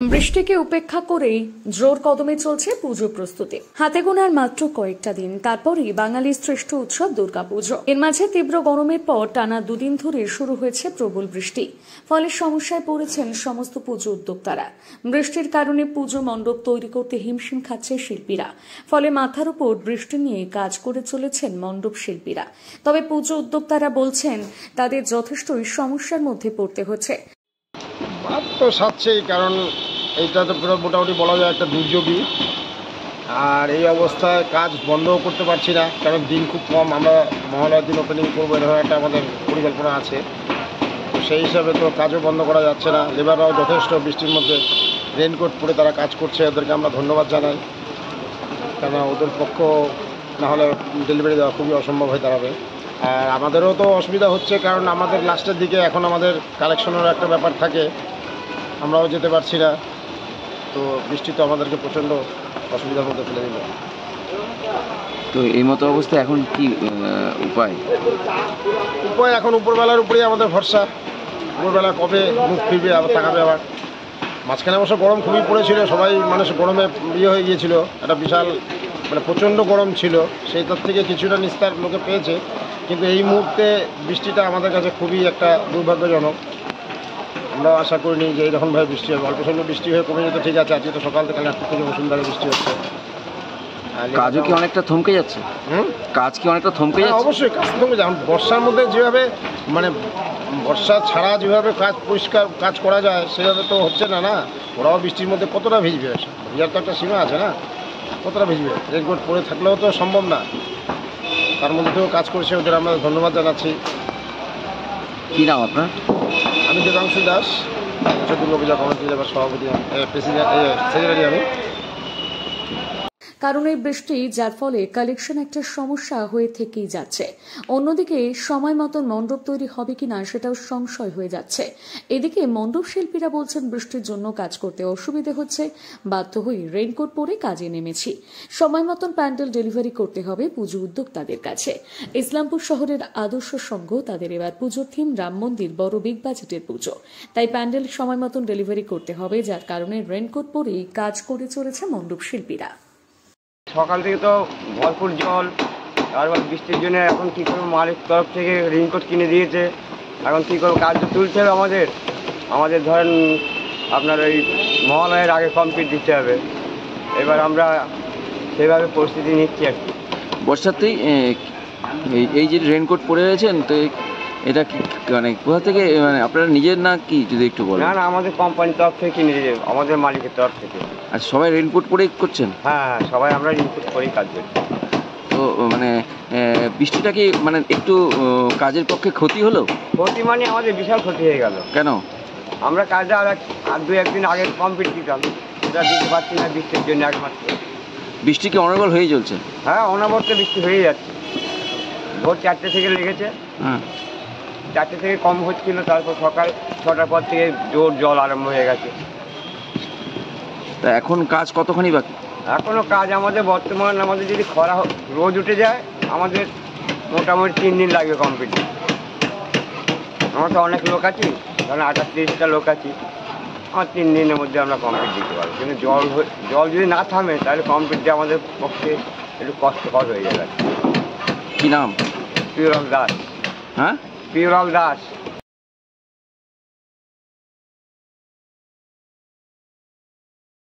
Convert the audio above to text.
বৃষ্টিকে উপেক্ষা করেই জোর কদমে চলছে পুজো প্রস্তুতি। হাতে গোনার মাত্র কয়েকটা দিন, তারপরই বাঙালির শ্রেষ্ঠ উৎসব দুর্গাপুজো। এর মাঝে তীব্র গরমের পর টানা দুদিন ধরে শুরু হয়েছে প্রবল বৃষ্টি। ফলে সমস্যায় পড়েছেন সমস্ত পুজো উদ্যোক্তারা। বৃষ্টির কারণে পুজো মণ্ডপ তৈরি করতে হিমশিম খাচ্ছে শিল্পীরা। ফলে মাথার উপর বৃষ্টি নিয়ে কাজ করে চলেছেন মণ্ডপ শিল্পীরা। তবে পুজো উদ্যোক্তারা বলছেন তাদের যথেষ্টই সমস্যার মধ্যে পড়তে হচ্ছে। তো সাচ্ছেই, কারণ এইটা তো পুরো মোটামুটি বলা যায় একটা দুর্যোগই। আর এই অবস্থায় কাজ বন্ধও করতে পারছি না, কারণ দিন খুব কম। আমরা মহালয়ার দিন ওপেনিং করবো, এরকম একটা আমাদের পরিকল্পনা আছে। তো সেই হিসাবে তো কাজও বন্ধ করা যাচ্ছে না। লেবাররাও যথেষ্ট বৃষ্টির মধ্যে রেনকোট পরে তারা কাজ করছে, ওদেরকে আমরা ধন্যবাদ জানাই। কেন ওদের পক্ষ না হলে ডেলিভারি দেওয়া খুবই অসম্ভব হয়ে দাঁড়াবে। আর আমাদেরও তো অসুবিধা হচ্ছে, কারণ আমাদের লাস্টের দিকে এখন আমাদের কালেকশনের একটা ব্যাপার থাকে, আমরাও যেতে পারছি না। তো বৃষ্টি তো আমাদেরকে প্রচণ্ড অসুবিধার মধ্যে ফেলে দিল। তো এই মতো অবস্থায় এখন কি উপায় এখন উপরবেলার উপরেই আমাদের ভরসা। উপরবেলা কবে মুখ ফিরবে, আবার তাকাবে। আবার মাঝখানে অবশ্য গরম খুবই পড়েছিল, সবাই মানুষ গরমে হয়ে গিয়েছিল। একটা বিশাল প্রচণ্ড গরম ছিল, সেই তার থেকে কিছুটা নিস্তার লোকে পেয়েছে। কিন্তু এই মুহূর্তে বৃষ্টিটা আমাদের কাছে খুবই একটা দুর্ভাগ্যজনক। আমরাও আশা করিনি যে এইরকমভাবে বৃষ্টি হবে। অল্প স্বল্প বৃষ্টি হয়ে কমে যেত, ঠিক আছে। আজকে তো সকাল থেকে রাত থেকে মুষলধারে বৃষ্টি হচ্ছে। কাজও কি অনেকটা থমকে যাচ্ছে? কাজ কি অনেকটা থমকে যাচ্ছে? অবশ্যই কাজ থমকে যাচ্ছে। বর্ষার মধ্যে যেভাবে বর্ষা ছাড়া যেভাবে পরিষ্কার কাজ করা যায় সেভাবে তো হচ্ছে না। না, ওরাও বৃষ্টির মধ্যে কতটা ভিজবে? ভিজার তো একটা সীমা আছে না, কতটা ভিজবে? রেনকোট পরে থাকলেও তো সম্ভব না। তার মধ্যেও কাজ করছে, ওদের আমরা ধন্যবাদ জানাচ্ছি। কী নাম আপনার? আমি দেবাংশু দাস, দুর্গাপূজা কমিটির এবার সভাপতি, সেক্রেটারি আমি। কারণ এই বৃষ্টি, যার ফলে কালেকশন একটা সমস্যা হয়ে থেকেই যাচ্ছে। অন্যদিকে সময় মতন মণ্ডপ তৈরি হবে কিনা সেটাও সংশয় হয়ে যাচ্ছে। এদিকে মণ্ডপ শিল্পীরা বলছেন বৃষ্টির জন্য কাজ করতে অসুবিধে হচ্ছে, বাধ্য হয়ে রেইনকোট পরে কাজে নেমেছি। সময় মতন প্যান্ডেল ডেলিভারি করতে হবে পুজো উদ্যোক্তাদের কাছে। ইসলামপুর শহরের আদর্শ সংঘ তাদের এবার পুজোর থিম রাম মন্দির, বড় বিগ বাজেটের পুজো। তাই প্যান্ডেল সময় মতন ডেলিভারি করতে হবে, যার কারণে রেইনকোট পরেই কাজ করে চলেছে মণ্ডপ শিল্পীরা। সকাল থেকে তো ভরপুর জল, তারপর বৃষ্টির জন্য এখন কী করবো, মালিক তরফ থেকে রেইনকোট কিনে দিয়েছে। এখন কী করবো, কাজ তো তুলতে হবে আমাদের ধরেন আপনার ওই মহালয়ের আগে কমপ্লিট দিতে হবে। এবার আমরা সেভাবে পরিস্থিতি নিচ্ছি আর কি। বর্ষাতেই এই যে রেইনকোট পরে রয়েছেন, তো এটা কি কোথা থেকে, আপনারা নিজের না কি, যদি একটু বলেন? না, আমাদের কোম্পানির তরফ থেকে কিনে দিয়েছে, আমাদের মালিকের তরফ থেকে। আর সবাই রেইনকোট পরেই করছেন? হ্যাঁ, সবাই আমরা রেইনকোট পরেই কাজ করছি। তো বৃষ্টিটা কি একটু কাজের পক্ষে ক্ষতি হলো? ক্ষতি আমাদের বিশাল ক্ষতি হয়ে গেল। কেন? আমরা কাজটা আর দু একদিন আগে কমপ্লিট দিতাম, সেটা দিতে পারছি না বৃষ্টির জন্য একমাত্র। বৃষ্টি কি অনর্গল হয়ে চলছে? হ্যাঁ, অনবরত বৃষ্টি হয়ে যাচ্ছে। ভোর 4টে থেকে লেগেছে। 4টে থেকে কম হচ্ছিল, তারপর সকাল 6টার পর থেকে জোর জল আরম্ভ হয়ে গেছে। তা এখন কাজ কতখানি বাকি? এখনও কাজ আমাদের আমাদের যদি রোজ উঠে যায়, আমাদের মোটামুটি 3 দিন লাগবে কমপ্লিট। আমার তো অনেক লোক আছি, ধরেন 28-30টা লোক আছি। আমার 3 দিনের মধ্যে আমরা কমপ্লিট দিতে পারবো। কিন্তু জল যদি না থামে, তাহলে কমপ্লিট দিয়ে আমাদের পক্ষে একটু কষ্টকর হয়ে যাবে। কি নাম? পিওরাল দাস। হ্যাঁ, পিওরাল দাস।